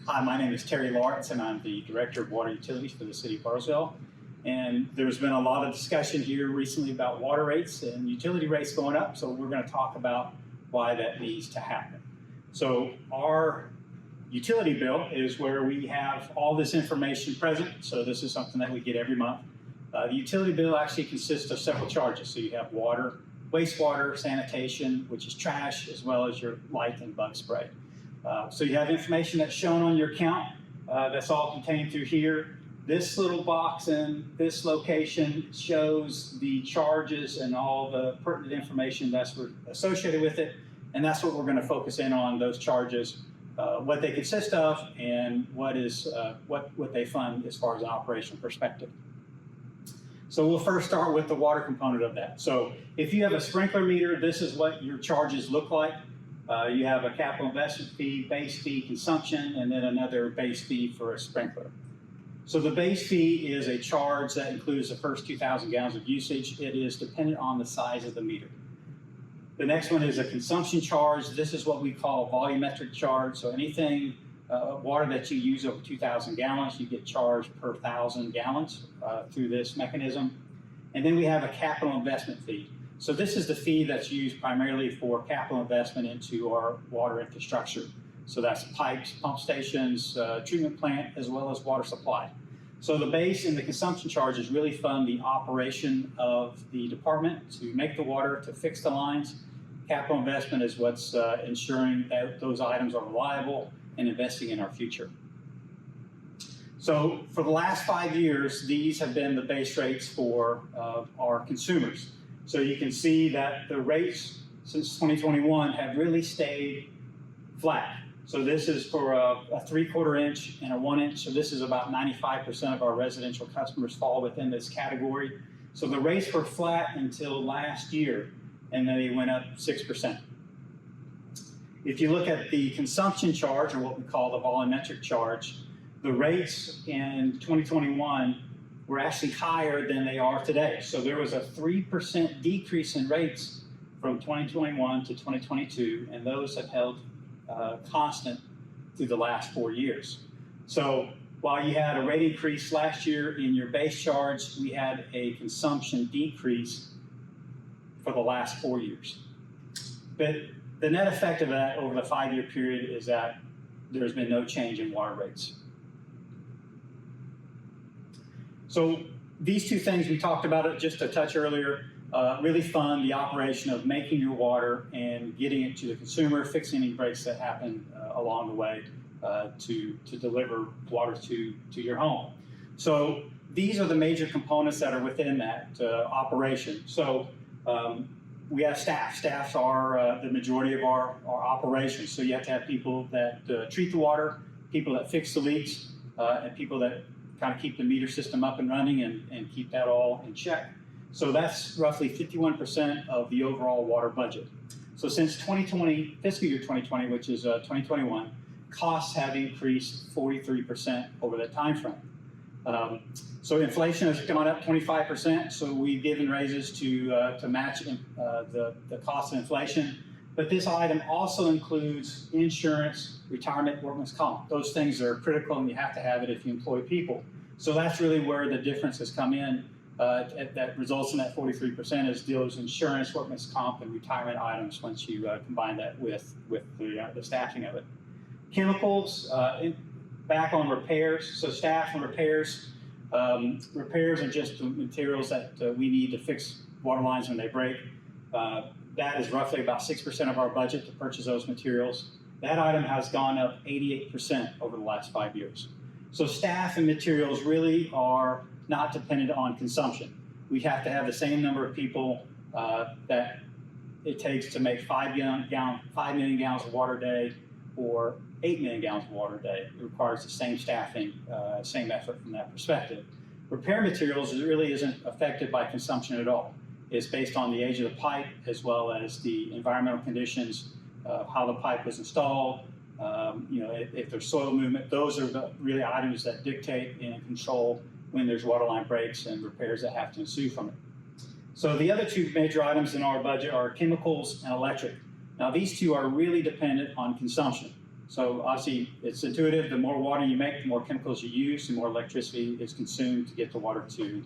Hi, my name is Terry Lawrence, and I'm the Director of Water Utilities for the City of Burnsville. And there's been a lot of discussion here recently about water rates and utility rates going up, so we're going to talk about why that needs to happen. So our utility bill is where we have all this information present, so this is something that we get every month. The utility bill actually consists of several charges. So you have water, wastewater, sanitation, which is trash, as well as your light and bug spray. So you have information that's shown on your account. That's all contained through here. This little box in this location shows the charges and all the pertinent information that's associated with it. And that's what we're going to focus in on, those charges, what they consist of, and what they fund as far as an operational perspective. So we'll first start with the water component of that. So if you have a sprinkler meter, this is what your charges look like. You have a capital investment fee, base fee, consumption, and then another base fee for a sprinkler. So the base fee is a charge that includes the first 2,000 gallons of usage. It is dependent on the size of the meter. The next one is a consumption charge. This is what we call a volumetric charge. So anything, water that you use over 2,000 gallons, you get charged per 1,000 gallons through this mechanism. And then we have a capital investment fee. So this is the fee that's used primarily for capital investment into our water infrastructure. So that's pipes, pump stations, treatment plant, as well as water supply. So the base and the consumption charges really fund the operation of the department to make the water, to fix the lines. Capital investment is what's ensuring that those items are reliable and investing in our future. So for the last 5 years, these have been the base rates for our consumers. So you can see that the rates since 2021 have really stayed flat. So this is for a 3/4 inch and a 1 inch. So this is about 95% of our residential customers fall within this category. So the rates were flat until last year, and then they went up 6%. If you look at the consumption charge, or what we call the volumetric charge, the rates in 2021 were actually higher than they are today. So there was a 3% decrease in rates from 2021 to 2022, and those have held constant through the last 4 years. So while you had a rate increase last year in your base charge, we had a consumption decrease for the last 4 years. But the net effect of that over the 5-year period is that there's been no change in water rates. So these two things, we talked about it just a touch earlier, really fund the operation of making your water and getting it to the consumer, fixing any breaks that happen along the way to deliver water to your home. So these are the major components that are within that operation. So we have staff. Staffs are the majority of our operations. So you have to have people that treat the water, people that fix the leaks, and people that kind of keep the meter system up and running and keep that all in check. So that's roughly 51% of the overall water budget. So since 2020, fiscal year 2020, which is 2021, costs have increased 43% over that time frame. So inflation has gone up 25%, so we've given raises to match the cost of inflation. But this item also includes insurance, retirement, workman's comp. Those things are critical, and you have to have it if you employ people. So that's really where the difference has come in. That results in that 43% is those insurance, workman's comp, and retirement items once you combine that with the staffing of it. Chemicals, back on repairs. So staff and repairs. Repairs are just the materials that we need to fix water lines when they break. That is roughly about 6% of our budget to purchase those materials. That item has gone up 88% over the last 5 years. So staff and materials really are not dependent on consumption. We have to have the same number of people that it takes to make 5 million gallons of water a day or 8 million gallons of water a day. It requires the same staffing, same effort from that perspective. Repair materials really isn't affected by consumption at all. It's based on the age of the pipe as well as the environmental conditions, how the pipe was installed, if there's soil movement. Those are the really items that dictate and control when there's water line breaks and repairs that have to ensue from it. So the other two major items in our budget are chemicals and electric. Now these two are really dependent on consumption. So obviously, it's intuitive. The more water you make, the more chemicals you use, the more electricity is consumed to get the water to,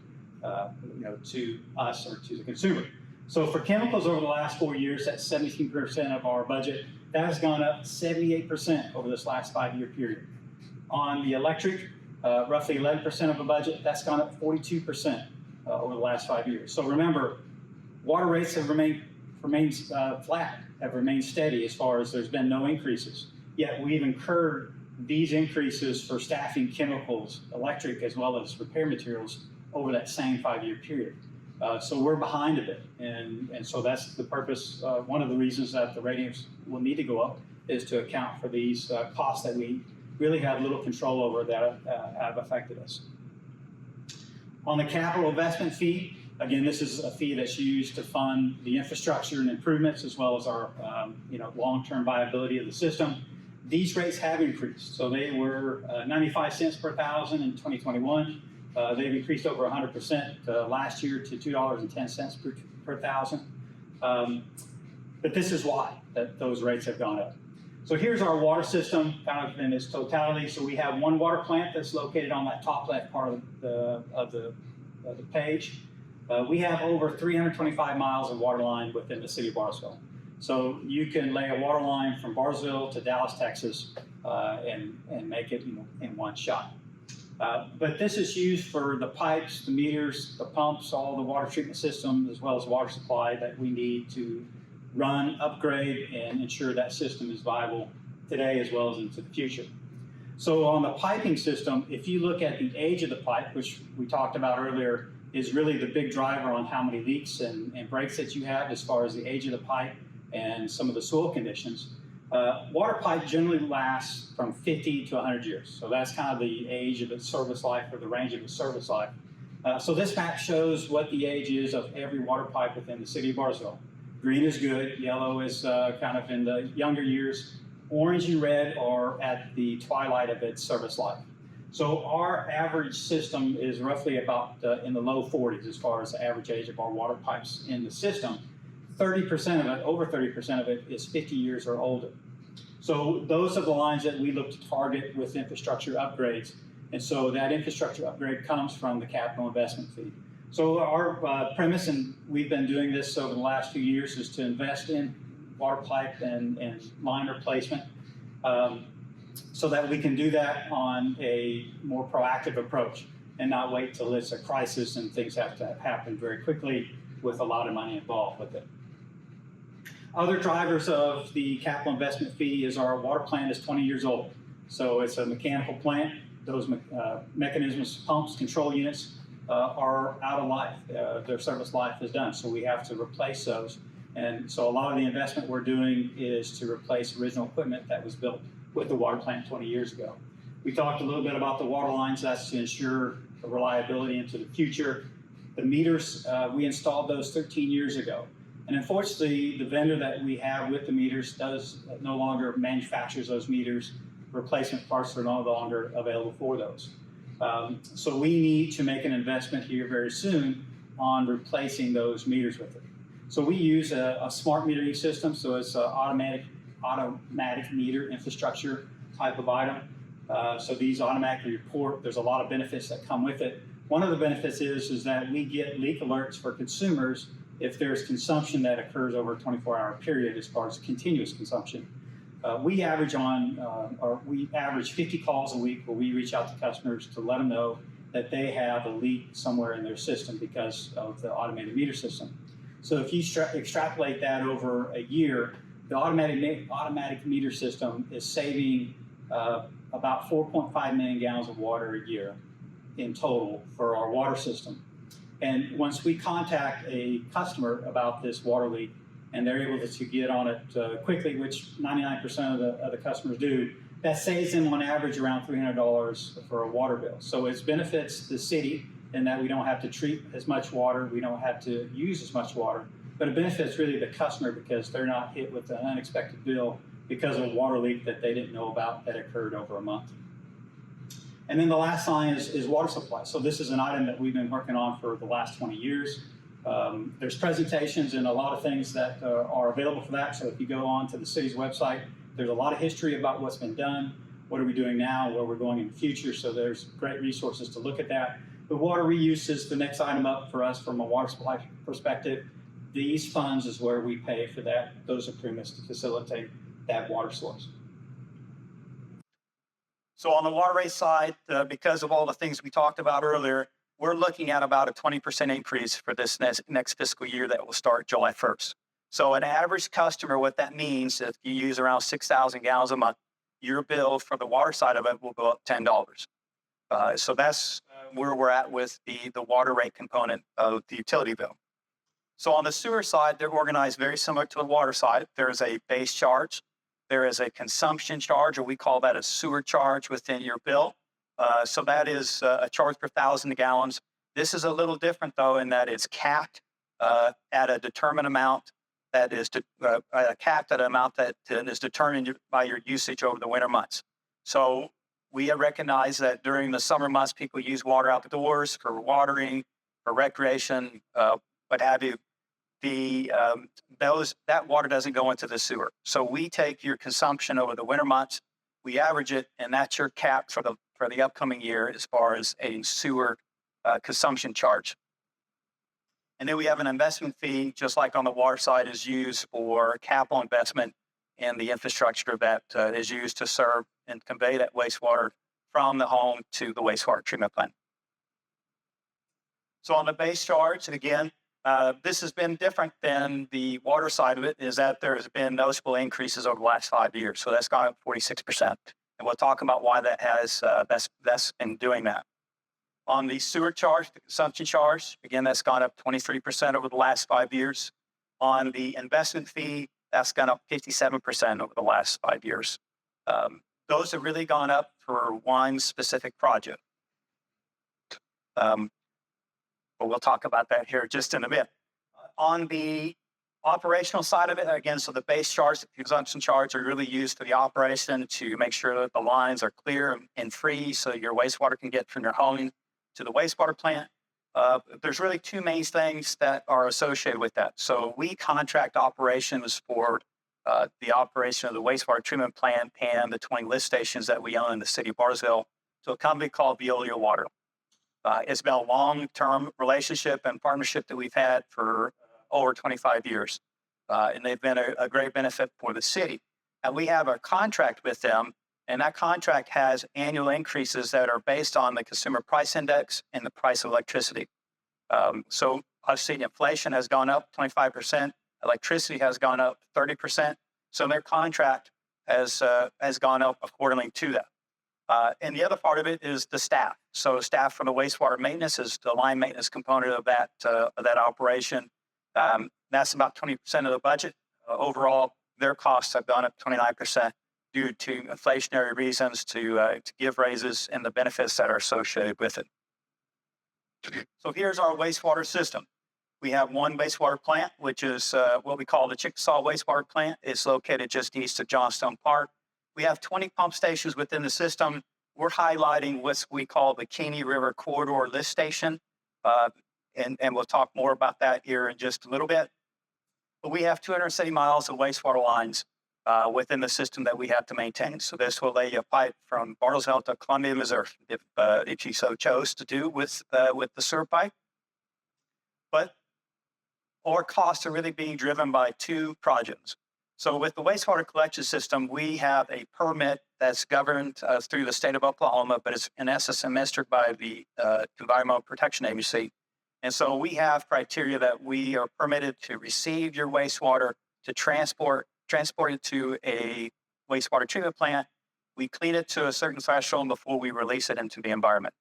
to us or to the consumer. So for chemicals over the last 4 years, that's 17% of our budget. That has gone up 78% over this last 5-year period. On the electric, roughly 11% of the budget, that's gone up 42% over the last 5 years. So remember, water rates have remained flat, have remained steady as far as there's been no increases. Yet we've incurred these increases for staffing, chemicals, electric, as well as repair materials over that same 5-year period. So we're behind a bit, and so that's the purpose. One of the reasons that the ratings will need to go up is to account for these costs that we really have little control over that have affected us. On the capital investment fee, again, this is a fee that's used to fund the infrastructure and improvements as well as our long-term viability of the system. These rates have increased. So they were 95 cents per thousand in 2021. They've increased over 100% last year to $2.10 per thousand. But this is why that those rates have gone up. So here's our water system kind of in its totality. So we have one water plant that's located on that top left part of the page. We have over 325 miles of water line within the city of Bartlesville. So you can lay a water line from Bartlesville to Dallas, Texas, and make it in one shot. But this is used for the pipes, the meters, the pumps, all the water treatment system, as well as water supply that we need to run, upgrade, and ensure that system is viable today as well as into the future. So on the piping system, if you look at the age of the pipe, which we talked about earlier, is really the big driver on how many leaks and breaks that you have as far as the age of the pipe and some of the soil conditions. Water pipe generally lasts from 50 to 100 years. So that's kind of the age of its service life or the range of its service life. So this map shows what the age is of every water pipe within the city of Bartlesville. Green is good, yellow is kind of in the younger years, orange and red are at the twilight of its service life. So our average system is roughly about in the low 40s as far as the average age of our water pipes in the system. 30% of it, over 30% of it, is 50 years or older. So those are the lines that we look to target with infrastructure upgrades. And so that infrastructure upgrade comes from the capital investment fee. So our premise, and we've been doing this over the last few years, is to invest in water pipe and line replacement so that we can do that on a more proactive approach and not wait till it's a crisis and things have to happen very quickly with a lot of money involved with it. Other drivers of the capital investment fee is our water plant is 20 years old. So it's a mechanical plant. Those mechanisms, pumps, control units are out of life. Their service life is done. So we have to replace those. And so a lot of the investment we're doing is to replace original equipment that was built with the water plant 20 years ago. We talked a little bit about the water lines. That's to ensure the reliability into the future. The meters, we installed those 13 years ago. And unfortunately, the vendor that we have with the meters no longer manufactures those meters. Replacement parts are no longer available for those. So we need to make an investment here very soon on replacing those meters with it. So we use a smart metering system. So it's an automatic meter infrastructure type of item. So these automatically report. There's a lot of benefits that come with it. One of the benefits is that we get leak alerts for consumers if there's consumption that occurs over a 24-hour period as far as continuous consumption. We average 50 calls a week where we reach out to customers to let them know that they have a leak somewhere in their system because of the automated meter system. So if you extrapolate that over a year, the automatic meter system is saving about 4.5 million gallons of water a year in total for our water system. And once we contact a customer about this water leak, and they're able to get on it quickly, which 99% of the customers do, that saves them on average around $300 for a water bill. So it benefits the city in that we don't have to treat as much water, we don't have to use as much water, but it benefits really the customer because they're not hit with an unexpected bill because of a water leak that they didn't know about that occurred over a month. And then the last line is water supply. So this is an item that we've been working on for the last 20 years. There's presentations and a lot of things that are available for that. So if you go on to the city's website, there's a lot of history about what's been done, what are we doing now, where we're going in the future. So there's great resources to look at that. The water reuse is the next item up for us from a water supply perspective. These funds is where we pay for those improvements to facilitate that water source. So on the water rate side, because of all the things we talked about earlier, we're looking at about a 20% increase for this next fiscal year that will start July 1st. So an average customer, what that means, if you use around 6,000 gallons a month, your bill for the water side of it will go up $10. So that's where we're at with the water rate component of the utility bill. So on the sewer side, they're organized very similar to the water side. There's a base charge. There is a consumption charge, or we call that a sewer charge within your bill. So that is a charge per 1,000 gallons. This is a little different, though, in that it's capped at a determined amount that is capped at an amount that is determined by your usage over the winter months. So we recognize that during the summer months, people use water outdoors for watering, for recreation, what have you. That water doesn't go into the sewer. So we take your consumption over the winter months, we average it, and that's your cap for the upcoming year as far as a sewer consumption charge. And then we have an investment fee, just like on the water side, is used for capital investment and the infrastructure that is used to serve and convey that wastewater from the home to the wastewater treatment plant. So on the base charge, again, this has been different than the water side of it, is that there has been noticeable increases over the last 5 years. So that's gone up 46%. And we'll talk about why that has, that's in doing that. On the sewer charge, the consumption charge, again, that's gone up 23% over the last 5 years. On the investment fee, that's gone up 57% over the last 5 years. Those have really gone up for one specific project. But we'll talk about that here just in a bit. On the operational side of it, again, so the base charge, the consumption charge are really used for the operation to make sure that the lines are clear and free so your wastewater can get from your home to the wastewater plant. There's really two main things that are associated with that. So we contract operations for the operation of the wastewater treatment plant and the 20 lift stations that we own in the city of Bartlesville to a company called Veolia Water. It's been a long-term relationship and partnership that we've had for over 25 years. And they've been a great benefit for the city. And we have a contract with them, and that contract has annual increases that are based on the consumer price index and the price of electricity. So obviously inflation has gone up 25%, electricity has gone up 30%. So their contract has gone up accordingly to that. And the other part of it is the staff. So staff from the wastewater maintenance is the line maintenance component of that operation. That's about 20% of the budget. Overall, their costs have gone up 29% due to inflationary reasons to give raises and the benefits that are associated with it. So here's our wastewater system. We have one wastewater plant, which is what we call the Chickasaw Wastewater Plant. It's located just east of Johnstone Park. We have 20 pump stations within the system. We're highlighting what we call the Caney River Corridor Lift Station, and we'll talk more about that here in just a little bit. But we have 270 miles of wastewater lines within the system that we have to maintain. So this will lay a pipe from Bartlesville to Columbia, Missouri, if you so chose to do with the sewer pipe. But our costs are really being driven by two projects. So with the wastewater collection system, we have a permit that's governed through the state of Oklahoma, but it's in essence administered by the Environmental Protection Agency. And so we have criteria that we are permitted to receive your wastewater, to transport it to a wastewater treatment plant. We clean it to a certain threshold before we release it into the environment.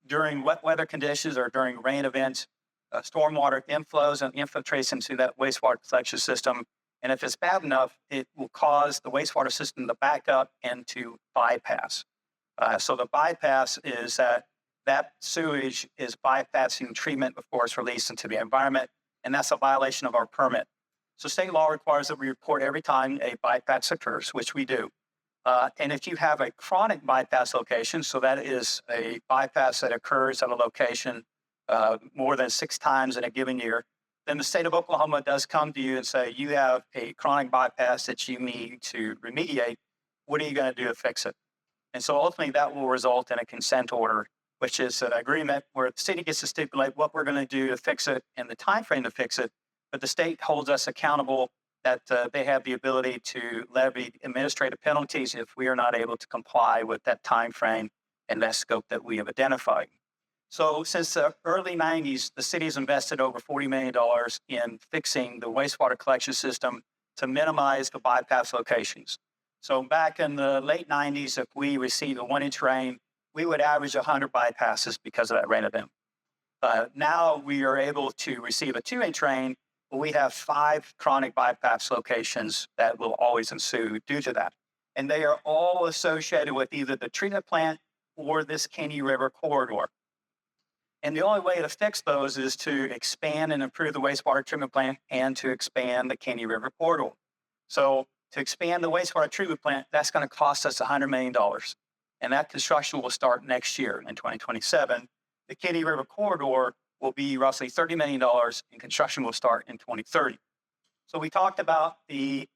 During wet weather conditions or during rain events, stormwater inflows and infiltrates into that wastewater collection system. And if it's bad enough, it will cause the wastewater system to back up and to bypass. So the bypass is that sewage is bypassing treatment before it's released into the environment, and that's a violation of our permit. So state law requires that we report every time a bypass occurs, which we do. And if you have a chronic bypass location, so that is a bypass that occurs at a location more than 6 times in a given year, then the state of Oklahoma does come to you and say, you have a chronic bypass that you need to remediate. What are you going to do to fix it? And so ultimately that will result in a consent order, which is an agreement where the city gets to stipulate what we're going to do to fix it and the time frame to fix it. But the state holds us accountable that they have the ability to levy administrative penalties if we are not able to comply with that time frame and that scope that we have identified. So since the early 90s, the city has invested over $40 million in fixing the wastewater collection system to minimize the bypass locations. So back in the late 90s, if we received a 1-inch rain, we would average 100 bypasses because of that rain event. Now we are able to receive a 2-inch rain, but we have 5 chronic bypass locations that will always ensue due to that. And they are all associated with either the treatment plant or this Caney River corridor. And the only way to fix those is to expand and improve the wastewater treatment plant and to expand the Caney River corridor. So to expand the wastewater treatment plant, that's going to cost us $100 million. And that construction will start next year in 2027. The Caney River corridor will be roughly $30 million and construction will start in 2030. So we talked about the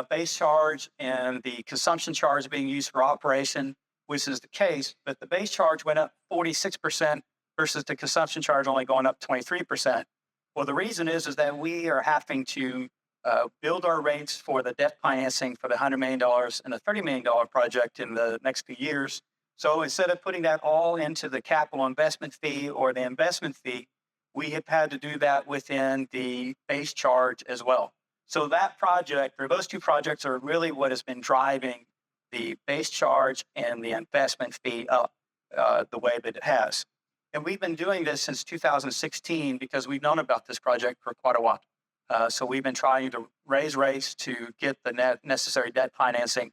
base charge and the consumption charge being used for operation, which is the case, but the base charge went up 46% versus the consumption charge only going up 23%. Well, the reason is that we are having to build our rates for the debt financing for the $100 million and the $30 million project in the next few years. So instead of putting that all into the capital investment fee or the investment fee, we have had to do that within the base charge as well. So that project, or those two projects, are really what has been driving the base charge and the investment fee up the way that it has. And we've been doing this since 2016 because we've known about this project for quite a while. So we've been trying to raise rates to get the necessary debt financing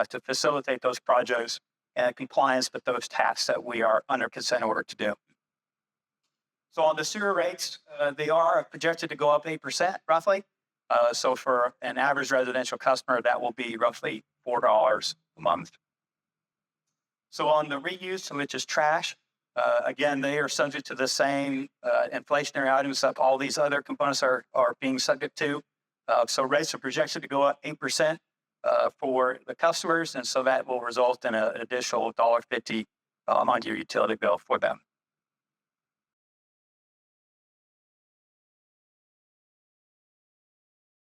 to facilitate those projects and compliance with those tasks that we are under consent order to do. So on the sewer rates, they are projected to go up 8% roughly. So for an average residential customer, that will be roughly $4 a month. So on the reuse, which is trash, again, they are subject to the same inflationary items that all these other components are being subject to. So rates are projected to go up 8% for the customers, and so that will result in an additional $1.50 on your utility bill for them.